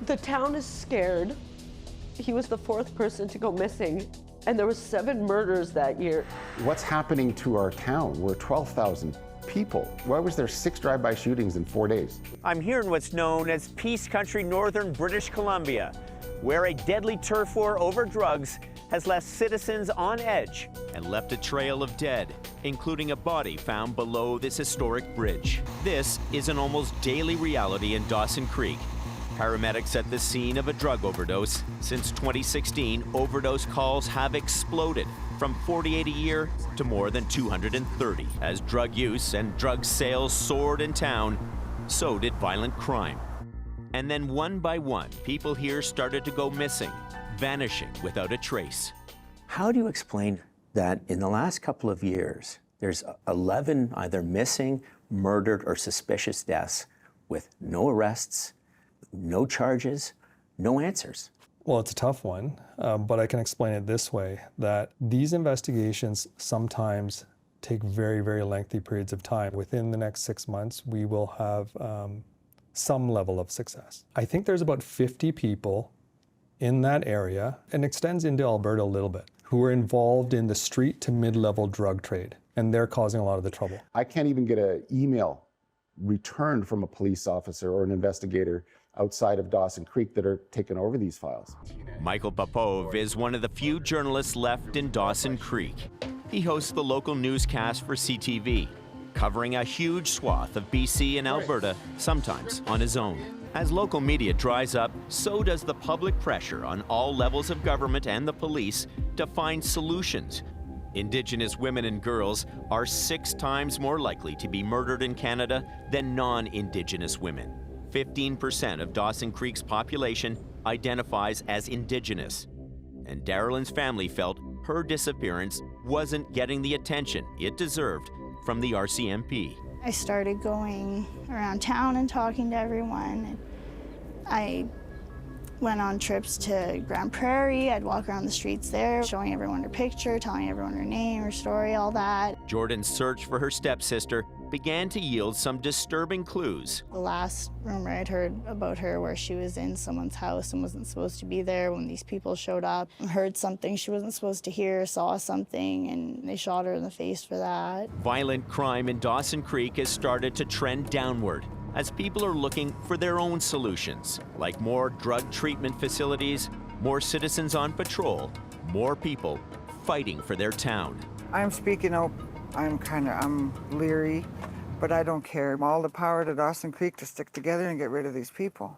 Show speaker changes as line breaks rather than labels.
The town is scared. He was the 4th person to go missing, and there were 7 murders that year.
What's happening to our town? We're 12,000 people. Why was there 6 drive-by shootings in 4 days?
I'm here in what's known as Peace Country, northern British Columbia, where a deadly turf war over drugs has left citizens on edge
and left a trail of dead, including a body found below this historic bridge. This is an almost daily reality in Dawson Creek. Paramedics at the scene of a drug overdose. Since 2016, overdose calls have exploded from 48 a year to more than 230. As drug use and drug sales soared in town, so did violent crime. And then one by one, people here started to go missing, vanishing without a trace.
How do you explain that in the last couple of years, there's 11 either missing, murdered, or suspicious deaths with no arrests, no charges, no answers?
Well, it's a tough one, but I can explain it this way, that these investigations sometimes take very, very lengthy periods of time. Within the next 6 months, we will have some level of success. I think there's about 50 people in that area, and extends into Alberta a little bit, who are involved in the street to mid-level drug trade, and they're causing a lot of the trouble.
I can't even get an email returned from a police officer or an investigator outside of Dawson Creek that are taking over these files.
Michael Popov is one of the few journalists left in Dawson Creek. He hosts the local newscast for CTV, covering a huge swath of BC and Alberta, sometimes on his own. As local media dries up, so does the public pressure on all levels of government and the police to find solutions. Indigenous women and girls are 6 times more likely to be murdered in Canada than non-Indigenous women. 15% of Dawson Creek's population identifies as Indigenous. And Darylyn's family felt her disappearance wasn't getting the attention it deserved from the RCMP.
I started going around town and talking to everyone. I went on trips to Grand Prairie. I'd walk around the streets there, showing everyone her picture, telling everyone her name, her story, all that.
Jordan's search for her stepsister began to yield some disturbing clues.
The last rumor I'd heard about her where she was in someone's house and wasn't supposed to be there when these people showed up. Heard something she wasn't supposed to hear, saw something, and they shot her in the face for that.
Violent crime in Dawson Creek has started to trend downward as people are looking for their own solutions, like more drug treatment facilities, more citizens on patrol, more people fighting for their town.
I'm speaking out. I'm leery, but I don't care. All the power to Dawson Creek to stick together and get rid of these people.